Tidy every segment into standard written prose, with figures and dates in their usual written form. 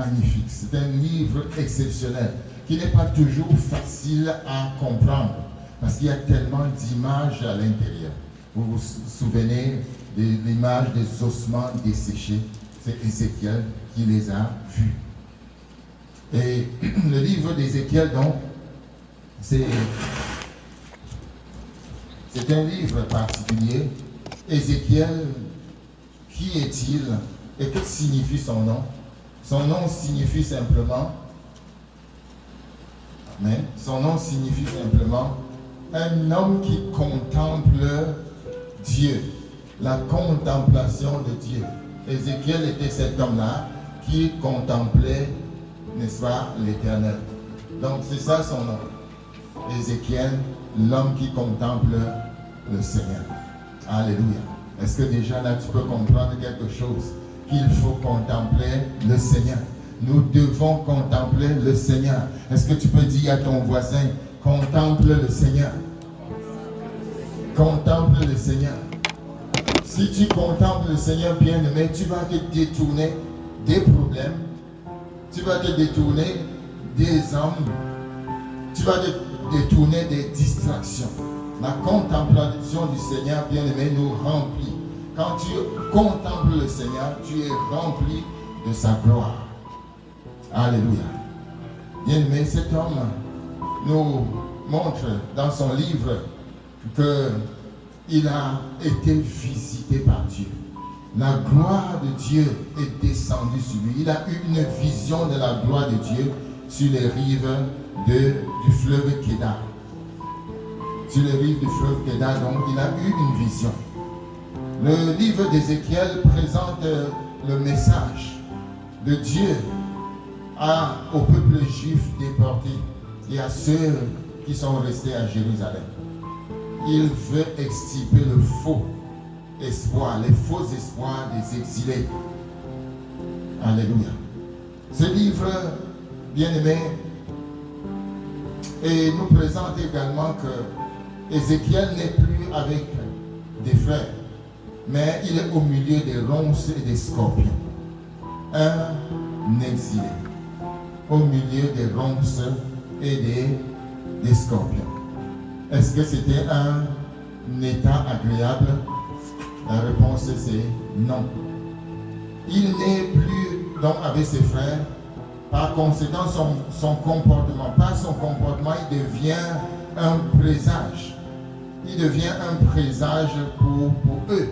magnifique. C'est un livre exceptionnel qui n'est pas toujours facile à comprendre parce qu'il y a tellement d'images à l'intérieur. Vous vous souvenez de l'image des ossements desséchés? C'est Ézéchiel qui les a vus. Et le livre d'Ézéchiel, donc, c'est un livre particulier. Ézéchiel, qui est-il et que signifie son nom? Son nom signifie simplement, amen, son nom signifie simplement un homme qui contemple Dieu, la contemplation de Dieu. Ézéchiel était cet homme-là qui contemplait, n'est-ce pas, l'Éternel. Donc c'est ça son nom. Ézéchiel, l'homme qui contemple le Seigneur. Alléluia. Est-ce que déjà là tu peux comprendre quelque chose? Qu'il faut contempler le Seigneur. Nous devons contempler le Seigneur. Est-ce que tu peux dire à ton voisin, contemple le Seigneur? Contemple le Seigneur. Si tu contemples le Seigneur bien-aimé, tu vas te détourner des problèmes, tu vas te détourner des hommes, tu vas te détourner des distractions. La contemplation du Seigneur bien-aimé nous remplit. Quand tu contemples le Seigneur, tu es rempli de sa gloire. Alléluia. Bien-aimé, cet homme nous montre dans son livre qu'il a été visité par Dieu. La gloire de Dieu est descendue sur lui. Il a eu une vision de la gloire de Dieu sur les rives du fleuve Kédar. Sur les rives du fleuve Kédar, donc il a eu une vision. Le livre d'Ézéchiel présente le message de Dieu au peuple juif déporté et à ceux qui sont restés à Jérusalem. Il veut extirper le faux espoir, les faux espoirs des exilés. Alléluia. Ce livre, bien-aimé, et nous présente également que Ézéchiel n'est plus avec des frères, mais il est au milieu des ronces et des scorpions. Un exilé, au milieu des ronces et des scorpions. Est-ce que c'était un état agréable? La réponse c'est non. Il n'est plus donc avec ses frères. Par conséquent, son comportement, par son comportement, il devient un présage. Il devient un présage pour eux.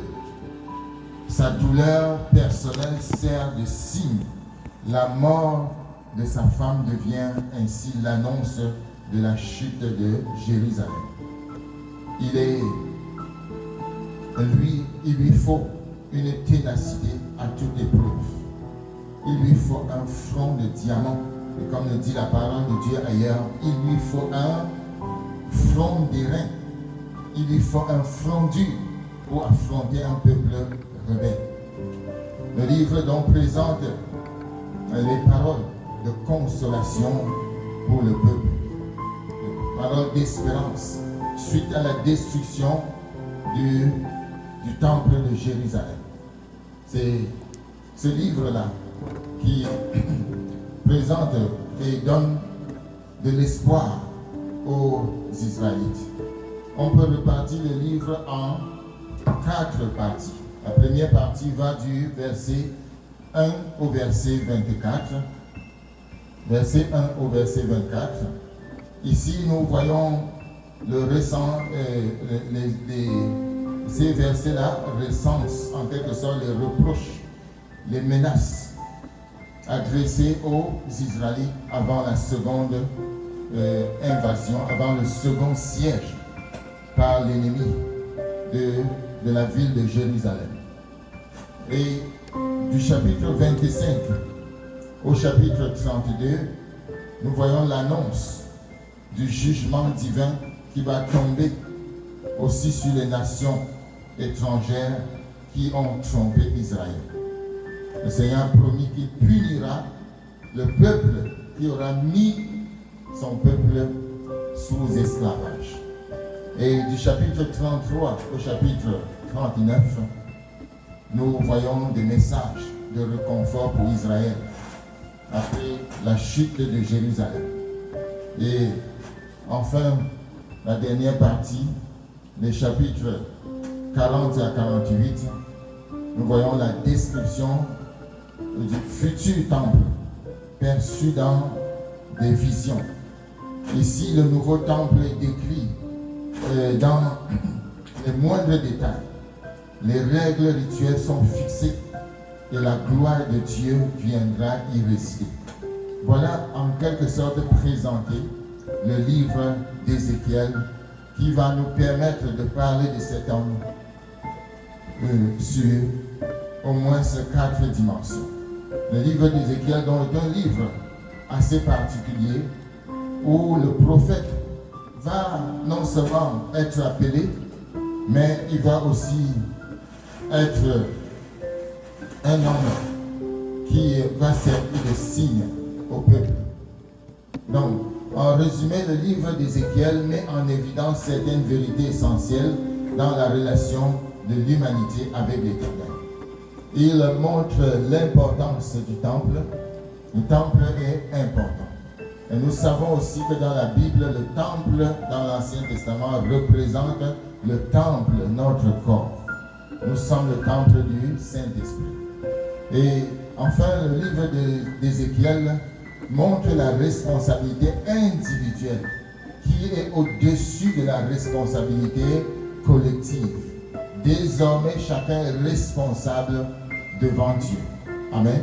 Sa douleur personnelle sert de signe. La mort de sa femme devient ainsi l'annonce de la chute de Jérusalem. Il lui faut une ténacité à toute épreuve. Il lui faut un front de diamant. Et comme le dit la parole de Dieu ailleurs, il lui faut un front d'airain. Il lui faut un front dur pour affronter un peuple rebelle. Le livre donc présente les paroles de consolation pour le peuple. Les paroles d'espérance suite à la destruction du temple de Jérusalem. C'est ce livre-là qui présente et donne de l'espoir aux Israélites. On peut répartir le livre en 4 parties. La première partie va du verset 1 au verset 24. Verset 1 au verset 24. Ici, nous voyons le récent, ces versets-là recensent en quelque sorte les reproches, les menaces adressées aux Israélites avant la seconde invasion, avant le second siège par l'ennemi de la ville de Jérusalem. Et du chapitre 25 au chapitre 32, nous voyons l'annonce du jugement divin qui va tomber aussi sur les nations étrangères qui ont trompé Israël. Le Seigneur a promis qu'il punira le peuple qui aura mis son peuple sous esclavage. Et du chapitre 33 au chapitre 39, nous voyons des messages de réconfort pour Israël. après la chute de Jérusalem. Et enfin, la dernière partie, les chapitres 40 à 48, nous voyons la description du futur temple perçu dans des visions. Ici, le nouveau temple est décrit dans les moindres détails. Les règles rituelles sont fixées et la gloire de Dieu viendra y résider. Voilà en quelque sorte présenté le livre d'Ézéchiel qui va nous permettre de parler de cet homme sur au moins ces 4 dimensions. Le livre d'Ézéchiel donc est un livre assez particulier où le prophète va non seulement être appelé, mais il va aussi être un homme qui va servir de signe au peuple. Donc, en résumé, le livre d'Ézéchiel met en évidence certaines vérités essentielles dans la relation de l'humanité avec l'Éternel. Il montre l'importance du temple. Le temple est important. Et nous savons aussi que dans la Bible, le temple dans l'Ancien Testament représente le temple, notre corps. Nous sommes le temple du Saint-Esprit. Et enfin, le livre d'Ézéchiel montre la responsabilité individuelle qui est au-dessus de la responsabilité collective. Désormais, chacun est responsable devant Dieu. Amen.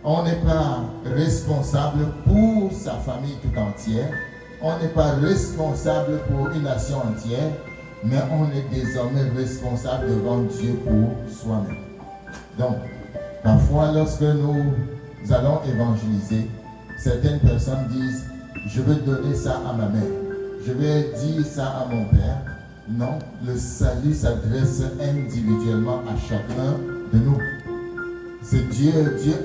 On n'est pas responsable pour sa famille tout entière. On n'est pas responsable pour une nation entière, mais on est désormais responsable devant Dieu pour soi-même. Donc, parfois, lorsque nous allons évangéliser, certaines personnes disent « Je veux donner ça à ma mère. Je vais dire ça à mon père. » Non, le salut s'adresse individuellement à chacun de nous. C'est Dieu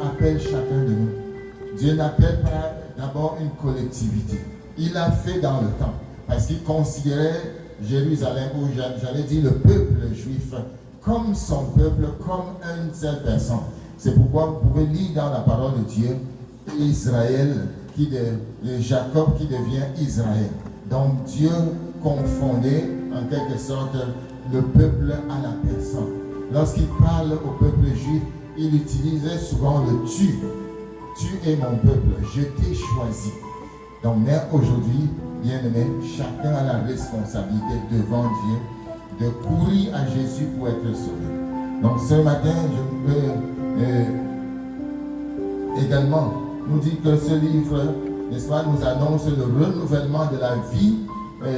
appelle chacun de nous. Dieu n'appelle pas d'abord une collectivité. Il l'a fait dans le temps, parce qu'il considérait Jérusalem, ou j'allais dire le peuple juif, comme son peuple, comme une seule personne. C'est pourquoi vous pouvez lire dans la parole de Dieu Israël, Jacob qui devient Israël. Donc Dieu confondait en quelque sorte le peuple à la personne. Lorsqu'il parle au peuple juif, il utilisait souvent le tu. Tu es mon peuple, je t'ai choisi. Donc, mais aujourd'hui, bien aimé, chacun a la responsabilité devant Dieu de courir à Jésus pour être sauvé. Donc, ce matin, je peux également nous dire que ce livre, n'est-ce pas, nous annonce le renouvellement de la vie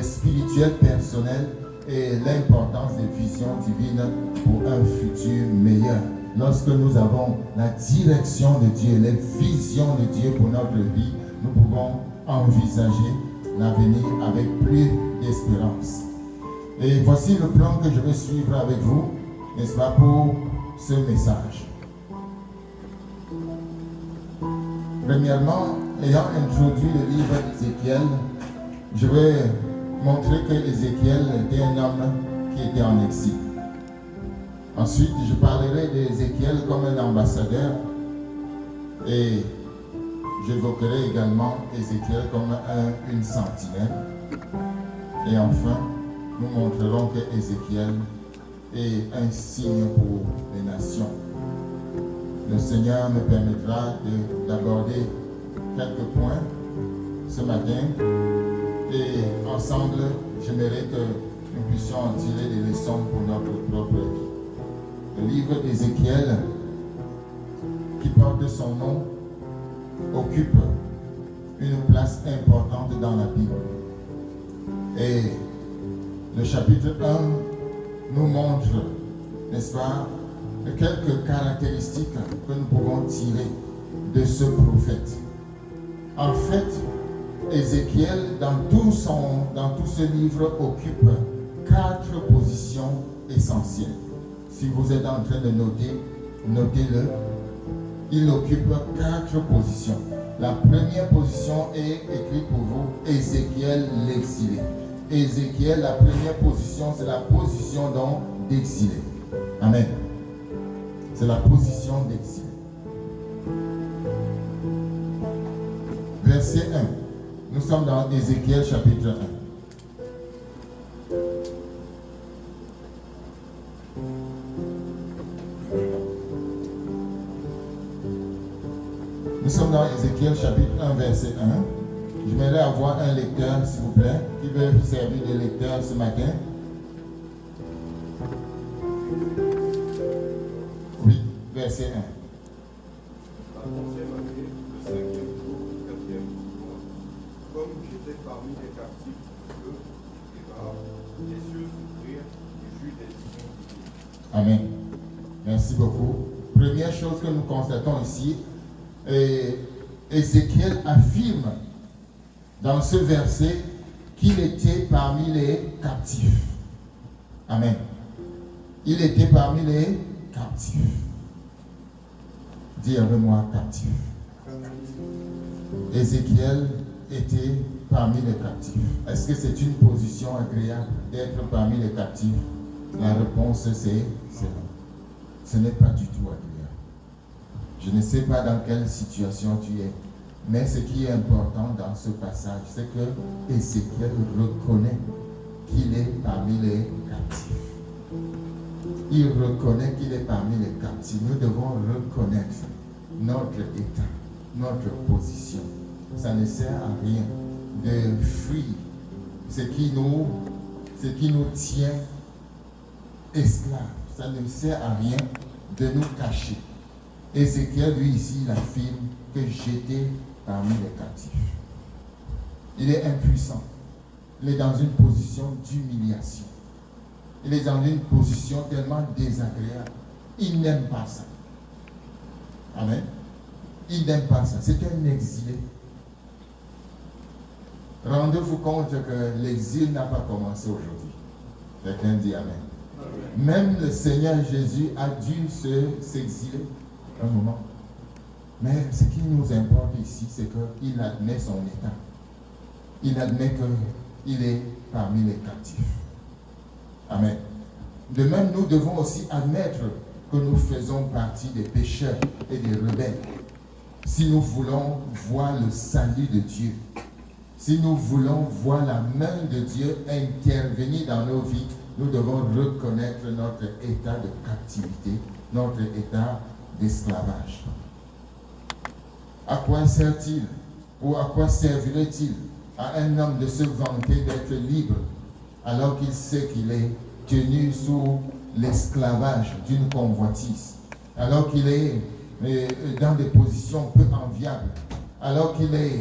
spirituelle personnelle et l'importance des visions divines pour un futur meilleur. Lorsque nous avons la direction de Dieu, les visions de Dieu pour notre vie, nous pouvons envisager l'avenir avec plus d'espérance. Et voici le plan que je vais suivre avec vous, n'est-ce pas, pour ce message. Premièrement, ayant introduit le livre d'Ézéchiel, je vais montrer que Ézéchiel était un homme qui était en exil. Ensuite, je parlerai d'Ézéchiel comme un ambassadeur et j'évoquerai également Ézéchiel comme une sentinelle. Et enfin, nous montrerons que Ézéchiel est un signe pour les nations. Le Seigneur me permettra d'aborder quelques points ce matin et ensemble, j'aimerais que nous puissions en tirer des leçons pour notre propre vie. Le livre d'Ézéchiel, qui porte son nom, occupe une place importante dans la Bible. Et le chapitre 1 nous montre, n'est-ce pas, quelques caractéristiques que nous pouvons tirer de ce prophète. En fait, Ézéchiel, dans tout ce livre, occupe 4 positions essentielles. Si vous êtes en train de noter, notez-le. Il occupe 4 positions. La première position est écrite pour vous, Ézéchiel l'exilé. Ézéchiel, la première position, c'est la position d'exilé. Amen. C'est la position d'exilé. verset 1. Nous sommes dans Ézéchiel chapitre 1. Nous sommes dans Ézéchiel chapitre 1, verset 1. J'aimerais avoir un lecteur, s'il vous plaît, qui veut servir de lecteur ce matin. Oui, verset 1. La 11e année, le 5e jour, 4e mois, comme j'étais parmi les captifs du feu et par les cieux s'ouvrirent et j'eus des visions divines. Amen. Merci beaucoup. Première chose que nous constatons ici, Ézéchiel affirme dans ce verset qu'il était parmi les captifs. Amen. Il était parmi les captifs. Dis avec moi captif. Ézéchiel était parmi les captifs. Est-ce que c'est une position agréable d'être parmi les captifs? La réponse c'est non. Ce n'est pas du tout agréable. Je ne sais pas dans quelle situation tu es, mais ce qui est important dans ce passage, c'est que Ézéchiel reconnaît qu'il est parmi les captifs. Il reconnaît qu'il est parmi les captifs. Nous devons reconnaître notre état, notre position. Ça ne sert à rien de fuir ce qui nous tient esclaves. Ça ne sert à rien de nous cacher. Ézéchiel, lui, ici, il affirme que j'étais parmi les captifs. Il est impuissant. Il est dans une position d'humiliation. Il est dans une position tellement désagréable. Il n'aime pas ça. Amen. Il n'aime pas ça. C'est un exilé. Rendez-vous compte que l'exil n'a pas commencé aujourd'hui. Quelqu'un dit Amen. Amen. Même le Seigneur Jésus a dû s'exiler un moment. Mais ce qui nous importe ici, c'est qu'il admet son état. Il admet qu'il est parmi les captifs. Amen. De même, nous devons aussi admettre que nous faisons partie des pécheurs et des rebelles. Si nous voulons voir le salut de Dieu, si nous voulons voir la main de Dieu intervenir dans nos vies, nous devons reconnaître notre état de captivité, notre état d'esclavage. À quoi sert-il ou à quoi servirait-il à un homme de se vanter d'être libre alors qu'il sait qu'il est tenu sous l'esclavage d'une convoitise, alors qu'il est dans des positions peu enviables, alors qu'il est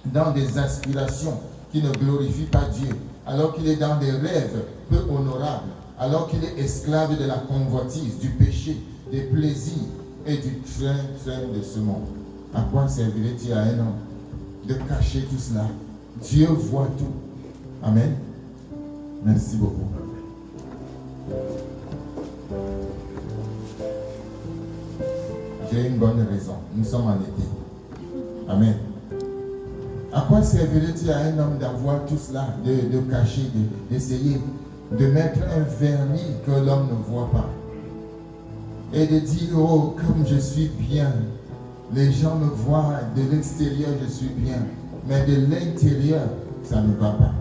dans des aspirations qui ne glorifient pas Dieu, alors qu'il est dans des rêves peu honorables, alors qu'il est esclave de la convoitise, du péché, des plaisirs et du train de ce monde. À quoi servirait-il à un homme de cacher tout cela? Dieu voit tout. Amen. Merci beaucoup. J'ai une bonne raison. Nous sommes en été. Amen. À quoi servirait-il à un homme d'avoir tout cela, de cacher, d'essayer de mettre un vernis que l'homme ne voit pas? Et de dire, oh, comme je suis bien. Les gens me voient de l'extérieur, je suis bien. Mais de l'intérieur, ça ne va pas.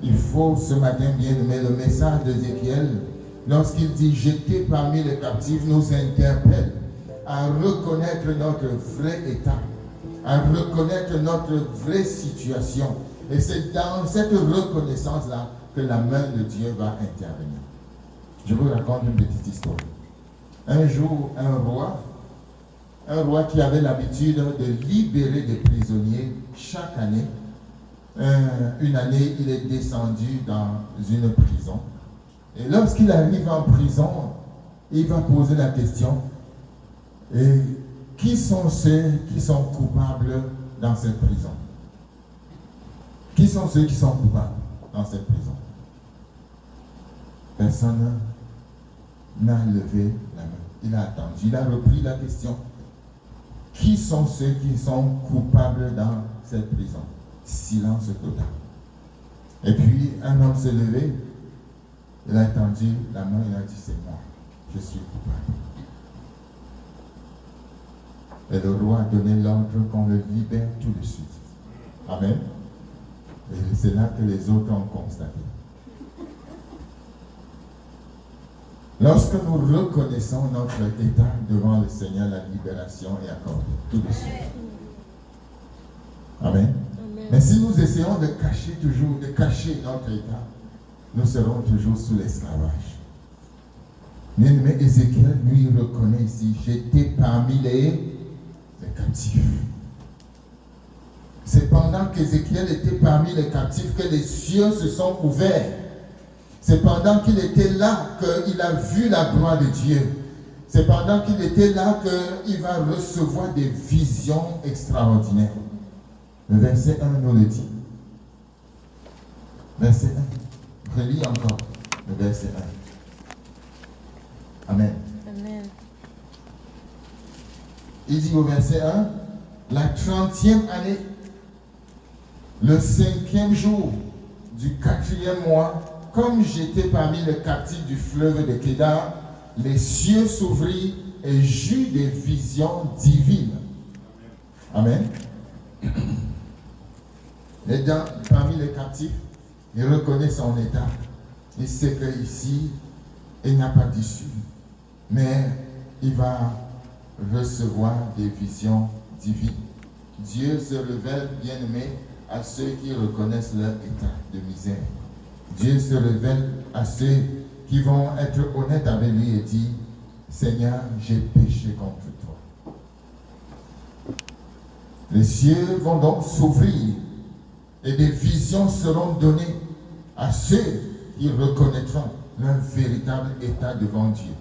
Il faut ce matin, bien aimé, le message d'Ézéchiel, lorsqu'il dit j'étais parmi les captifs, nous interpelle à reconnaître notre vrai état, à reconnaître notre vraie situation. Et c'est dans cette reconnaissance-là que la main de Dieu va intervenir. Je vous raconte une petite histoire. Un jour, un roi qui avait l'habitude de libérer des prisonniers chaque année. Une année, il est descendu dans une prison. Et lorsqu'il arrive en prison, il va poser la question, qui sont ceux qui sont coupables dans cette prison? Qui sont ceux qui sont coupables dans cette prison? Personne n'a levé la main. Il a attendu, il a repris la question. Qui sont ceux qui sont coupables dans cette prison? Silence total. Et puis, un homme s'est levé, il a tendu la main, il a dit, c'est moi, je suis coupable. Et le roi a donné l'ordre qu'on le libère tout de suite. Amen. Et c'est là que les autres ont constaté. Lorsque nous reconnaissons notre état devant le Seigneur, la libération est accordée tout de suite. Amen. Amen. Mais si nous essayons de cacher toujours, de cacher notre état, nous serons toujours sous l'esclavage. Bien-aimé, Ézéchiel, lui, reconnaît ici, j'étais parmi les captifs. C'est pendant qu'Ézéchiel était parmi les captifs que les cieux se sont ouverts. C'est pendant qu'il était là qu'il a vu la gloire de Dieu. C'est pendant qu'il était là qu'il va recevoir des visions extraordinaires. Le verset 1 nous le dit. Verset 1. Relis encore le verset 1. Amen. Amen. Il dit au verset 1, la 30e année, le 5e jour du 4e mois, comme j'étais parmi les captifs du fleuve de Kédar, les cieux s'ouvrirent et j'eus des visions divines. Amen. Et parmi les captifs, il reconnaît son état. Il sait qu'ici, il n'a pas d'issue. Mais il va recevoir des visions divines. Dieu se révèle, bien-aimé, à ceux qui reconnaissent leur état de misère. Dieu se révèle à ceux qui vont être honnêtes avec lui et dire, Seigneur, j'ai péché contre toi. Les cieux vont donc s'ouvrir et des visions seront données à ceux qui reconnaîtront leur véritable état devant Dieu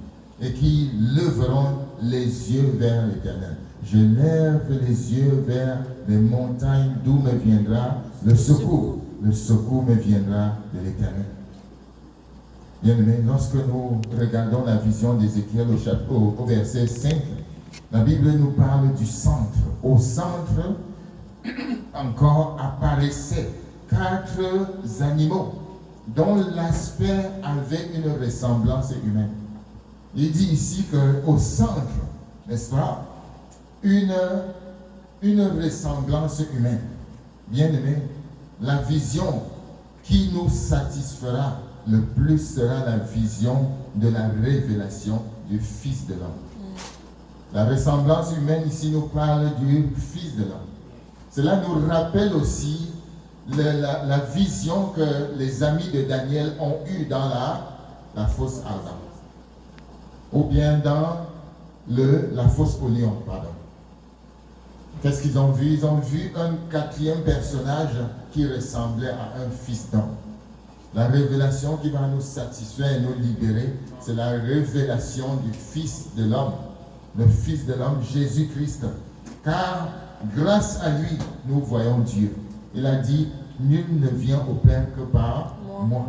et qui leveront les yeux vers l'Éternel. Je lève les yeux vers les montagnes d'où me viendra le secours. Le secours me viendra de l'Éternel. Bien-aimés, lorsque nous regardons la vision d'Ézéchiel au verset 5, la Bible nous parle du centre. Au centre, encore apparaissaient 4 animaux dont l'aspect avait une ressemblance humaine. Il dit ici qu'au centre, n'est-ce pas, une ressemblance humaine. Bien-aimé, la vision qui nous satisfera le plus sera la vision de la révélation du Fils de l'homme. La ressemblance humaine ici nous parle du Fils de l'homme. Cela nous rappelle aussi la vision que les amis de Daniel ont eue dans la fosse ardente. Ou bien dans la fosse au lion, pardon. Qu'est-ce qu'ils ont vu? Ils ont vu un 4e personnage qui ressemblait à un fils d'homme. La révélation qui va nous satisfaire et nous libérer, c'est la révélation du Fils de l'homme. Le Fils de l'homme, Jésus-Christ. Car grâce à lui, nous voyons Dieu. Il a dit, nul ne vient au Père que par moi.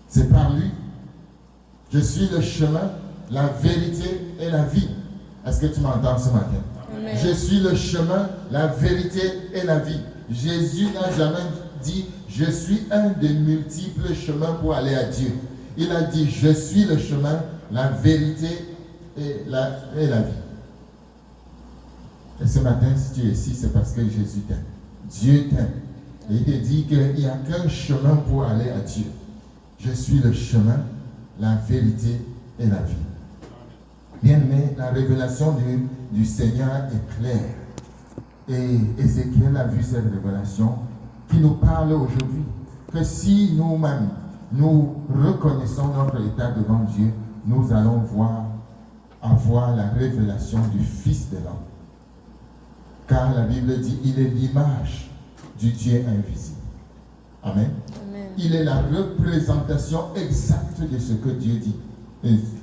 C'est par lui. Je suis le chemin, la vérité et la vie. Est-ce que tu m'entends ce matin? Amen. Je suis le chemin, la vérité et la vie. Jésus n'a jamais dit, je suis un des multiples chemins pour aller à Dieu. Il a dit, je suis le chemin, la vérité et la vie. Et ce matin, si tu es ici, c'est parce que Jésus t'aime. Dieu t'aime. Et il te dit qu'il n'y a qu'un chemin pour aller à Dieu. Je suis le chemin, la vérité et la vie. Bien-aimé, la révélation du Seigneur est claire. Et Ézéchiel a vu cette révélation qui nous parle aujourd'hui. Que si nous-mêmes, nous reconnaissons notre état devant Dieu, nous allons avoir la révélation du Fils de l'homme. Car la Bible dit, il est l'image du Dieu invisible. Amen. Amen. Il est la représentation exacte de ce que Dieu dit,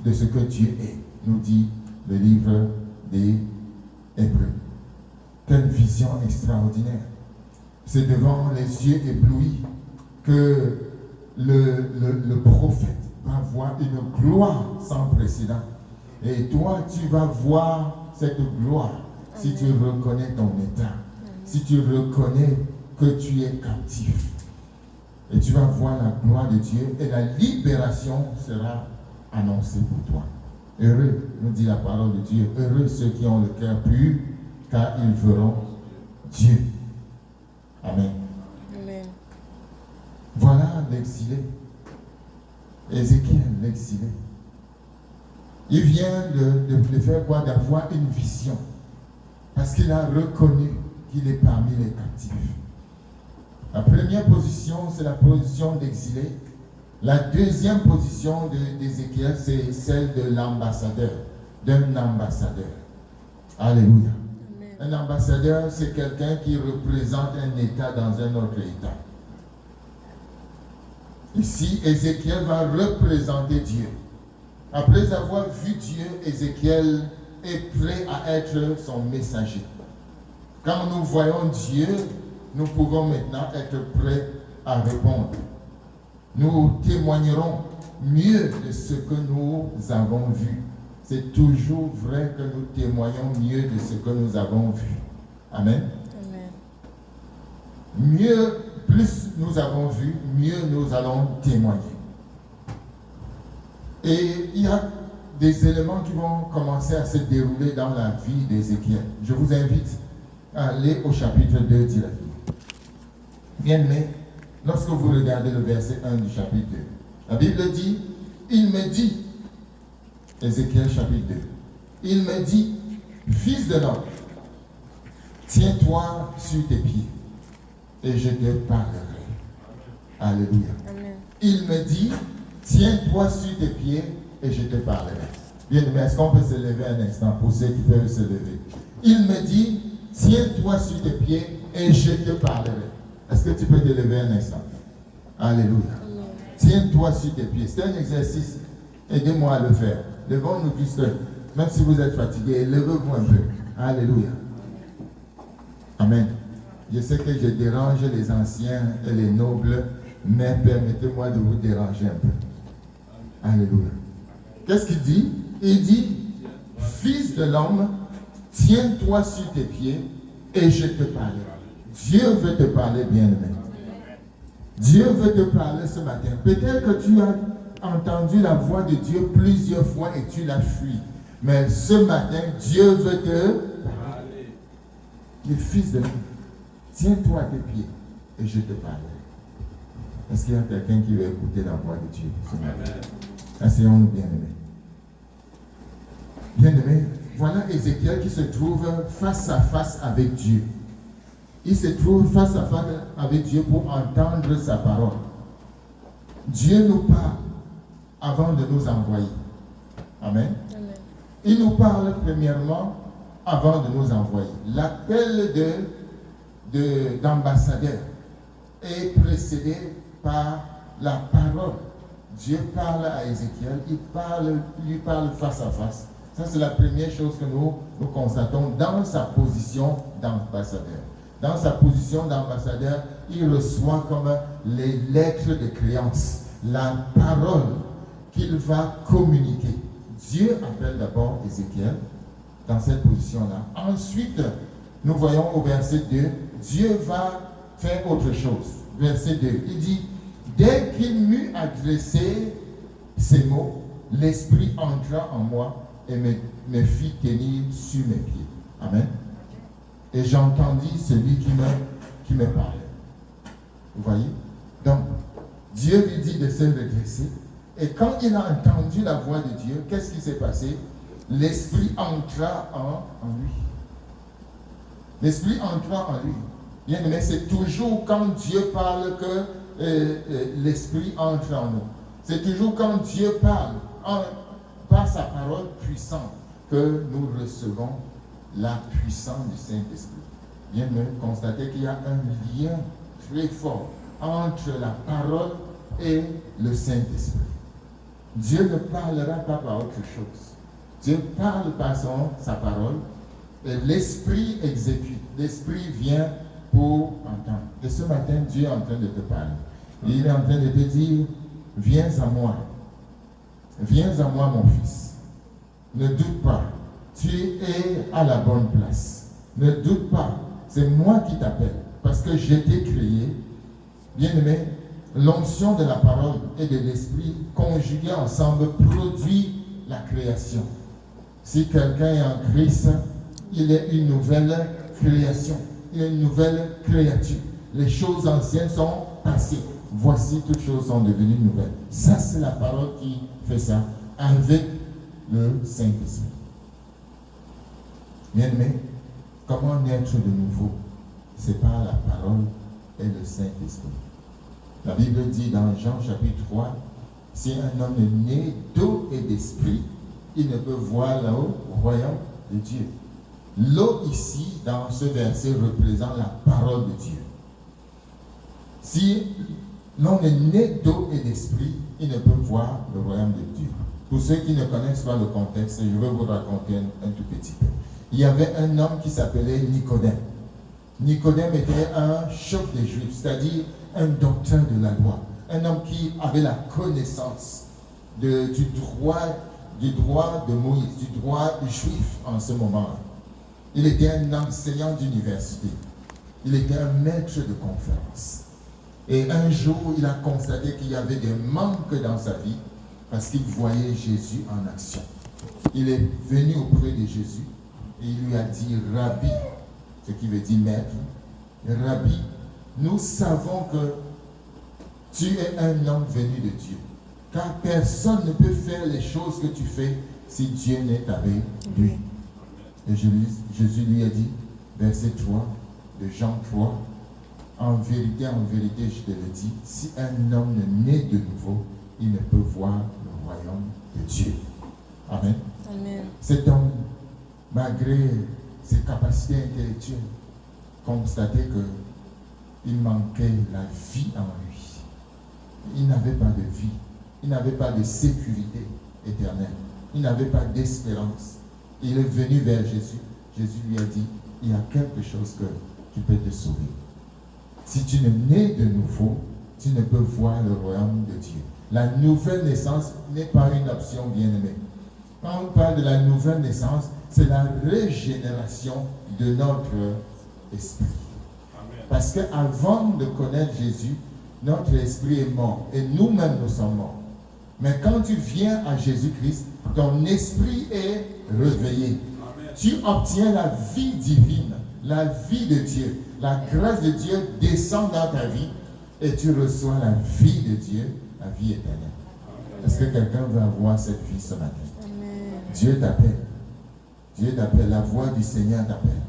de ce que Dieu est, nous dit le livre des Hébreux. Quelle vision extraordinaire. C'est devant les yeux éblouis que le prophète va voir une gloire sans précédent. Et toi, tu vas voir cette gloire si tu reconnais ton état, si tu reconnais que tu es captif. Et tu vas voir la gloire de Dieu et la libération sera annoncée pour toi. Heureux, nous dit la parole de Dieu, heureux ceux qui ont le cœur pur, car ils verront Dieu. Amen. Amen. Voilà l'exilé. Ézéchiel, l'exilé. Il vient de faire quoi? D'avoir une vision. Parce qu'il a reconnu qu'il est parmi les captifs. La première position, c'est la position d'exilé. La deuxième position d'Ézéchiel, c'est celle de l'ambassadeur, d'un ambassadeur. Alléluia. Amen. Un ambassadeur, c'est quelqu'un qui représente un État dans un autre État. Ici, Ézéchiel va représenter Dieu. Après avoir vu Dieu, Ézéchiel est prêt à être son messager. Quand nous voyons Dieu, nous pouvons maintenant être prêts à répondre. Nous témoignerons mieux de ce que nous avons vu. C'est toujours vrai que nous témoignons mieux de ce que nous avons vu. Amen. Amen. Mieux, plus nous avons vu, mieux nous allons témoigner. Et il y a des éléments qui vont commencer à se dérouler dans la vie d'Ézéchiel. Je vous invite à aller au chapitre 2 directement. Bien-aimés, lorsque vous regardez le verset 1 du chapitre 2, la Bible dit, il me dit, Ézéchiel chapitre 2, il me dit, fils de l'homme, tiens-toi sur tes pieds et je te parlerai. Alléluia. Amen. Il me dit, tiens-toi sur tes pieds et je te parlerai. Bien aimé, est-ce qu'on peut se lever un instant pour ceux qui peuvent se lever? Il me dit, tiens-toi sur tes pieds et je te parlerai. Est-ce que tu peux te lever un instant? Alléluia. Amen. Tiens-toi sur tes pieds. C'est un exercice. Aidez-moi à le faire. Levons-nous tous. Même si vous êtes fatigué, levez-vous un peu. Alléluia. Amen. Je sais que je dérange les anciens et les nobles, mais permettez-moi de vous déranger un peu. Alléluia. Qu'est-ce qu'il dit? Il dit, fils de l'homme, tiens-toi sur tes pieds et je te parlerai. Dieu veut te parler, bien-aimé. Dieu veut te parler ce matin. Peut-être que tu as entendu la voix de Dieu plusieurs fois et tu l'as fui. Mais ce matin, Dieu veut te parler. Les fils de l'homme, tiens-toi à tes pieds et je te parlerai. Est-ce qu'il y a quelqu'un qui veut écouter la voix de Dieu ce matin? Asseyons-nous, bien-aimés. Bien-aimés, voilà Ézéchiel qui se trouve face à face avec Dieu. Il se trouve face à face avec Dieu pour entendre sa parole. Dieu nous parle avant de nous envoyer. Amen. Amen. Il nous parle premièrement avant de nous envoyer. L'appel d'ambassadeur est précédé par la parole. Dieu parle à Ézéchiel, il lui parle face à face. Ça, c'est la première chose que nous constatons dans sa position d'ambassadeur. Dans sa position d'ambassadeur, il reçoit comme les lettres de créance, la parole qu'il va communiquer. Dieu appelle d'abord Ézéchiel dans cette position-là. Ensuite, nous voyons au verset 2, Dieu va faire autre chose. Verset 2, il dit, dès qu'il m'eut adressé ces mots, l'Esprit entra en moi et me fit tenir sur mes pieds. Amen. Et j'entendis celui qui me parlait. Vous voyez? Donc, Dieu lui dit de se redresser. Et quand il a entendu la voix de Dieu, qu'est-ce qui s'est passé? L'Esprit entra en lui. L'Esprit entra en lui. Bien aimé, c'est toujours quand Dieu parle que l'Esprit entre en nous. C'est toujours quand Dieu parle, par sa parole puissante, que nous recevons la puissance du Saint-Esprit. Bien aimé, constatez qu'il y a un lien très fort entre la parole et le Saint-Esprit. Dieu ne parlera pas par autre chose. Dieu parle par sa parole et l'Esprit exécute. L'Esprit vient pour entendre. Et ce matin, Dieu est en train de te parler. Il est en train de te dire, viens à moi. Viens à moi, mon fils. Ne doute pas. Tu es à la bonne place. Ne doute pas. C'est moi qui t'appelle. Parce que je t'ai créé. Bien-aimé, l'onction de la parole et de l'esprit conjugués ensemble produit la création. Si quelqu'un est en Christ, il est une nouvelle création. Il est une nouvelle créature. Les choses anciennes sont passées. Voici, toutes choses sont devenues nouvelles. Ça, c'est la parole qui fait ça avec le Saint-Esprit. Bien-aimé, comment naître de nouveau? C'est par la parole et le Saint-Esprit. La Bible dit dans Jean chapitre 3, si un homme est né d'eau et d'esprit, il ne peut voir le royaume de Dieu. L'eau ici, dans ce verset, représente la parole de Dieu. Si l'on est né d'eau et d'esprit, il ne peut voir le royaume de Dieu. Pour ceux qui ne connaissent pas le contexte, je vais vous raconter un tout petit peu. Il y avait un homme qui s'appelait Nicodème. Nicodème était un chef des Juifs, c'est-à-dire un docteur de la loi. Un homme qui avait la connaissance du droit de Moïse, du droit juif en ce moment. Il était un enseignant d'université. Il était un maître de conférence. Et un jour, il a constaté qu'il y avait des manques dans sa vie parce qu'il voyait Jésus en action. Il est venu auprès de Jésus et il lui a dit « Rabbi », ce qui veut dire maître. « Rabbi, nous savons que tu es un homme venu de Dieu, car personne ne peut faire les choses que tu fais si Dieu n'est avec lui. » Et Jésus lui a dit, verset 3 de Jean 3, en vérité, je te le dis, si un homme ne naît de nouveau, il ne peut voir le royaume de Dieu. Amen. Amen. Cet homme, malgré ses capacités intellectuelles, constatait qu'il manquait la vie en lui. Il n'avait pas de vie, il n'avait pas de sécurité éternelle, il n'avait pas d'espérance. Il est venu vers Jésus. Jésus lui a dit, il y a quelque chose que tu peux te sauver. Si tu ne nais de nouveau, tu ne peux voir le royaume de Dieu. La nouvelle naissance n'est pas une option, bien-aimée. Quand on parle de la nouvelle naissance, c'est la régénération de notre esprit. Amen. Parce qu'avant de connaître Jésus, notre esprit est mort et nous-mêmes nous sommes morts. Mais quand tu viens à Jésus-Christ, ton esprit est réveillé. Amen. Tu obtiens la vie divine, la vie de Dieu. La grâce de Dieu descend dans ta vie et tu reçois la vie de Dieu, la vie éternelle. Est-ce que quelqu'un veut avoir cette vie ce matin? Amen. Dieu t'appelle. Dieu t'appelle. La voix du Seigneur t'appelle.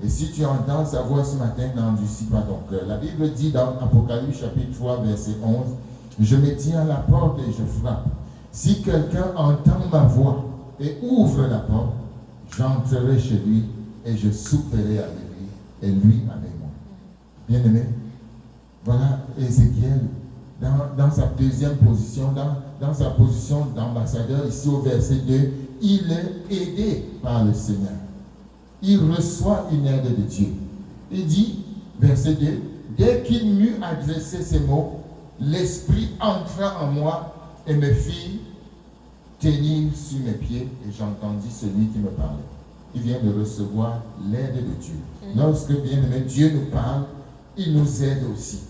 Et si tu entends sa voix ce matin, n'endurcis pas ton cœur. La Bible dit dans Apocalypse chapitre 3, verset 11, « Je me tiens à la porte et je frappe. Si quelqu'un entend ma voix et ouvre la porte, j'entrerai chez lui et je souperai avec lui et lui avec moi. » Bien-aimé, voilà Ézéchiel dans sa deuxième position, dans sa position d'ambassadeur, ici au verset 2, il est aidé par le Seigneur. Il reçoit une aide de Dieu. Il dit, verset 2, dès qu'il m'eut adressé ces mots, l'Esprit entra en moi et me fit tenir sur mes pieds et j'entendis celui qui me parlait. Il vient de recevoir l'aide de Dieu. Lorsque, bien aimé, Dieu nous parle, il nous aide aussi.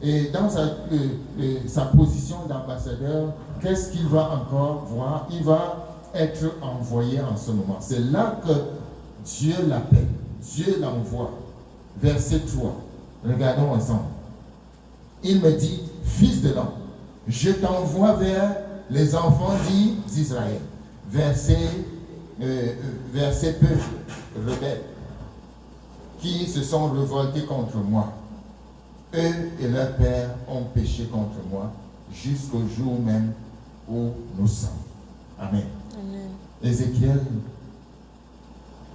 Et dans sa position d'ambassadeur, qu'est-ce qu'il va encore voir? Il va être envoyé en ce moment. C'est là que Dieu l'appelle, Dieu l'envoie. Verset 3. Regardons ensemble. Il me dit, fils de l'homme, je t'envoie vers les enfants d'Israël. Verset peu rebelles, qui se sont révoltés contre moi. Eux et leurs pères ont péché contre moi jusqu'au jour même où nous sommes. Amen. Amen. Ézéchiel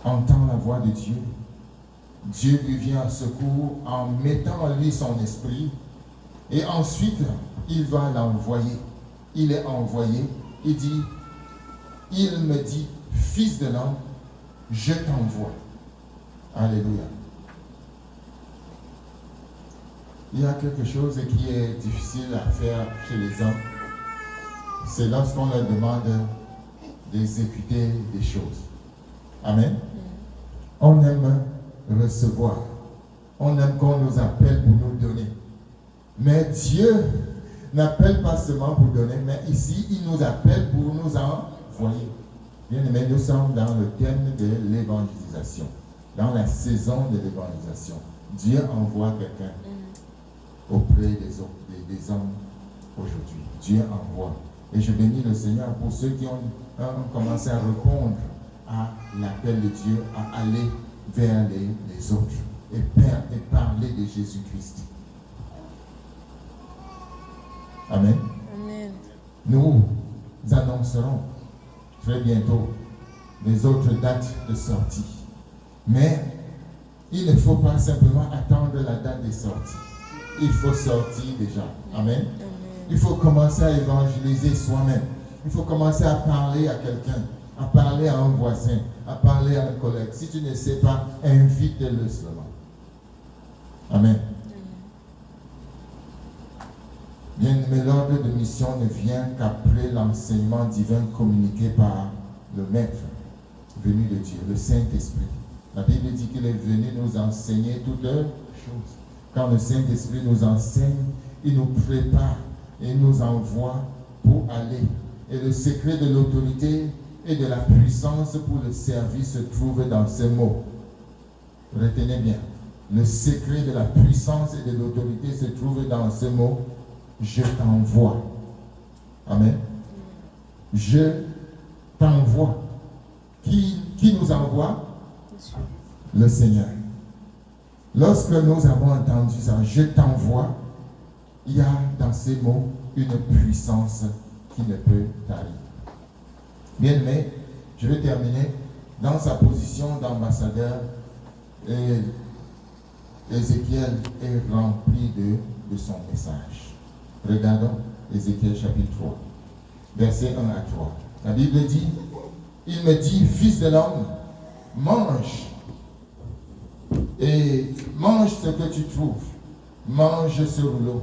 entend la voix de Dieu. Dieu lui vient à secours en mettant en lui son esprit. Et ensuite, il va l'envoyer. Il est envoyé. Il me dit, fils de l'homme, je t'envoie. Alléluia. Il y a quelque chose qui est difficile à faire chez les hommes. C'est lorsqu'on leur demande d'exécuter des choses. Amen. On aime recevoir. On aime qu'on nous appelle pour nous donner. Mais Dieu n'appelle pas seulement pour donner, mais ici, il nous appelle pour nous envoyer. Bien aimé, nous sommes dans le thème de l'évangélisation, dans la saison de l'évangélisation. Dieu envoie quelqu'un auprès des hommes aujourd'hui. Dieu envoie. Et je bénis le Seigneur pour ceux qui ont commencé à répondre à l'appel de Dieu, à aller vers les autres et parler de Jésus-Christ. Amen. Amen. Nous annoncerons très bientôt les autres dates de sortie. Mais il ne faut pas simplement attendre la date de sortie. Il faut sortir déjà. Amen. Il faut commencer à évangéliser soi-même. Il faut commencer à parler à quelqu'un, à parler à un voisin, à parler à un collègue. Si tu ne sais pas, invite-le seulement. Amen. Bien, mais l'ordre de mission ne vient qu'après l'enseignement divin communiqué par le Maître venu de Dieu, le Saint-Esprit. La Bible dit qu'il est venu nous enseigner toutes choses. Quand le Saint-Esprit nous enseigne, il nous prépare et nous envoie pour aller. Et le secret de l'autorité et de la puissance pour le service se trouve dans ces mots. Retenez bien. Le secret de la puissance et de l'autorité se trouve dans ces mots. Je t'envoie. Amen. Je t'envoie. Qui nous envoie? Le Seigneur. Lorsque nous avons entendu ça, je t'envoie, il y a dans ces mots une puissance qui ne peut tarir. Bien aimé, je vais terminer. Dans sa position d'ambassadeur, Ézéchiel est rempli de son message. Regardons Ézéchiel chapitre 3, versets 1 à 3. La Bible dit, il me dit, fils de l'homme, mange, et mange ce que tu trouves, mange ce rouleau,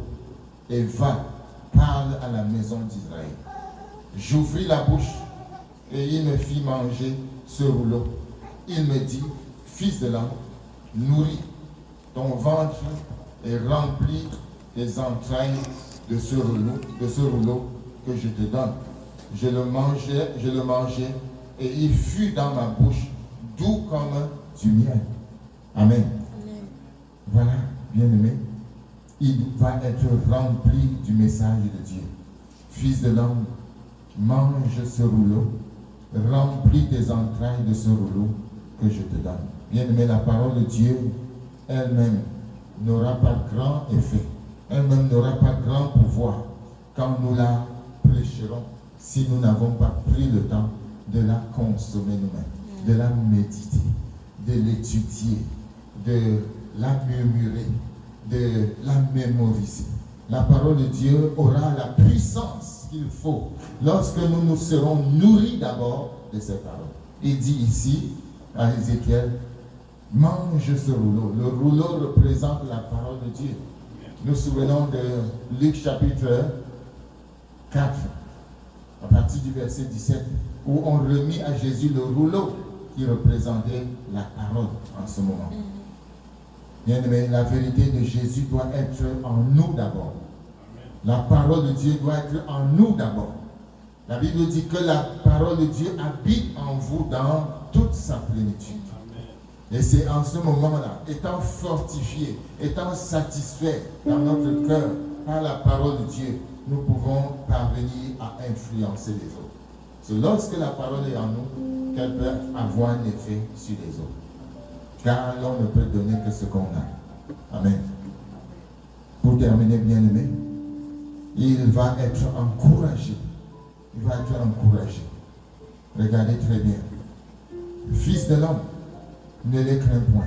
et va, parle à la maison d'Israël. J'ouvris la bouche, et il me fit manger ce rouleau. Il me dit, fils de l'homme, nourris ton ventre et remplis tes entrailles de ce rouleau que je te donne. Je le mangeai, et il fut dans ma bouche doux comme du miel. Amen. Amen. Voilà, bien-aimé, il va être rempli du message de Dieu. Fils de l'homme, mange ce rouleau, remplis tes entrailles de ce rouleau que je te donne. Bien-aimé, la parole de Dieu elle-même n'aura pas grand effet. Elle-même n'aura pas grand pouvoir quand nous la prêcherons si nous n'avons pas pris le temps de la consommer nous-mêmes, de la méditer, de l'étudier, de la murmurer, de la mémoriser. La parole de Dieu aura la puissance qu'il faut lorsque nous nous serons nourris d'abord de cette parole. Il dit ici à Ézéchiel, mange ce rouleau. Le rouleau représente la parole de Dieu. Nous nous souvenons de Luc chapitre 4, à partir du verset 17, où on remit à Jésus le rouleau qui représentait la parole en ce moment. Bien aimé, la vérité de Jésus doit être en nous d'abord. La parole de Dieu doit être en nous d'abord. La Bible dit que la parole de Dieu habite en vous dans toute sa plénitude. Et c'est en ce moment-là, étant fortifié, étant satisfait dans notre cœur par la parole de Dieu, nous pouvons parvenir à influencer les autres. C'est lorsque la parole est en nous qu'elle peut avoir un effet sur les autres. Car l'on ne peut donner que ce qu'on a. Amen. Pour terminer, bien-aimé, il va être encouragé. Il va être encouragé. Regardez très bien. Fils de l'homme, ne les crains point.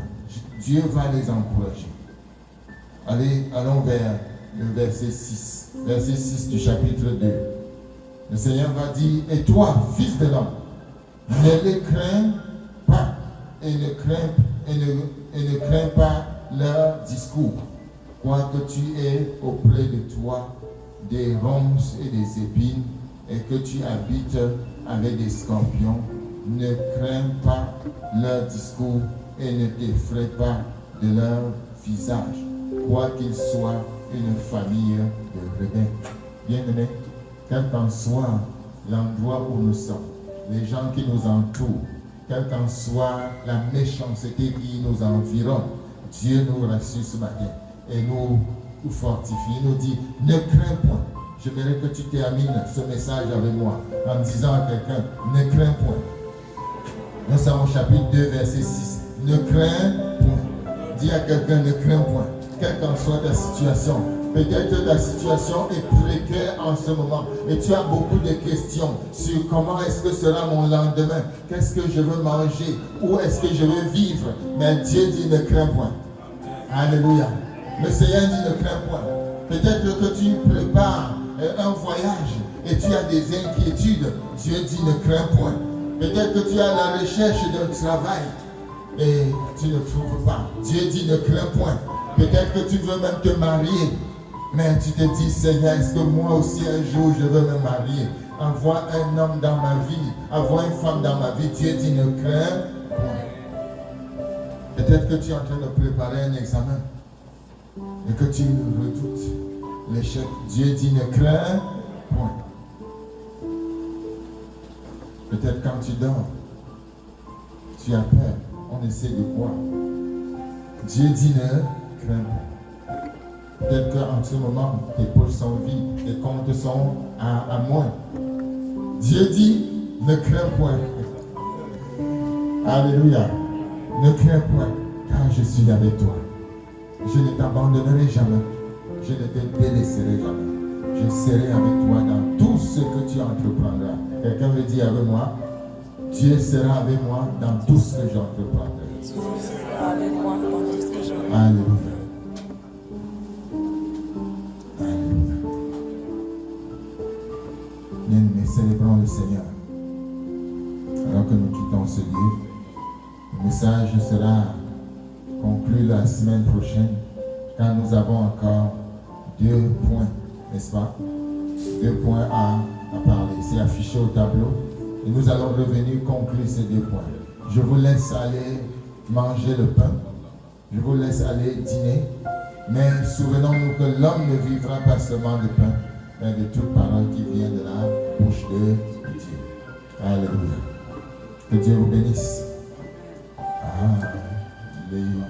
Dieu va les encourager. Allons vers le verset 6. Verset 6 du chapitre 2. Le Seigneur va dire, et toi, fils de l'homme, ne les crains pas et ne crains pas leur discours. Quoique tu aies auprès de toi des ronces et des épines et que tu habites avec des scorpions, ne crains pas leur discours et ne t'effraie pas de leur visage, quoiqu'ils soient une famille de rebelles. Bien-aimés, quel qu'en soit l'endroit où nous sommes, les gens qui nous entourent, quelle qu'en soit la méchanceté qui nous environne, Dieu nous rassure ce matin et nous fortifie. Il nous dit, ne crains point. J'aimerais que tu termines ce message avec moi en disant à quelqu'un, ne crains point. Nous sommes au chapitre 2, verset 6. Ne crains point. Dis à quelqu'un, ne crains point. Quelle qu'en soit ta situation. Peut-être que ta situation est précaire en ce moment et tu as beaucoup de questions sur comment est-ce que sera mon lendemain, qu'est-ce que je veux manger, où est-ce que je veux vivre. Mais Dieu dit ne crains point. Alléluia. Le Seigneur dit ne crains point. Peut-être que tu prépares un voyage et tu as des inquiétudes. Dieu dit ne crains point. Peut-être que tu es à la recherche d'un travail et tu ne trouves pas. Dieu dit ne crains point. Peut-être que tu veux même te marier, mais tu te dis, Seigneur, est-ce que moi aussi un jour je veux me marier? Envoie un homme dans ma vie, envoie une femme dans ma vie. Dieu dit ne crains point. Peut-être que tu es en train de préparer un examen et que tu redoutes l'échec. Dieu dit ne crains point. Peut-être quand tu dors, tu as peur, on essaie de croire. Dieu dit ne crains pas. Peut-être qu'en ce moment, tes poches sont vides, tes comptes sont à moins. Dieu dit ne crains point. Alléluia. Ne crains point, car je suis avec toi. Je ne t'abandonnerai jamais. Je ne te délaisserai jamais. Je serai avec toi dans tout ce que tu entreprendras. Quelqu'un me dit avec moi, Dieu sera avec moi dans tout ce que j'entreprendrai. Dieu sera avec moi dans tout ce que j'entreprendrai. Alléluia. Alléluia. Bien-aimés, célébrons le Seigneur. Alors que nous quittons ce livre, le message sera conclu la semaine prochaine, car nous avons encore 2 points, n'est-ce pas? 2 points à parler. C'est affiché au tableau. Et nous allons revenir conclure ces 2 points. Je vous laisse aller manger le pain. Je vous laisse aller dîner. Mais souvenons-nous que l'homme ne vivra pas seulement de pain, mais de toute parole qui vient de la bouche de Dieu. Alléluia. Que Dieu vous bénisse. Alléluia.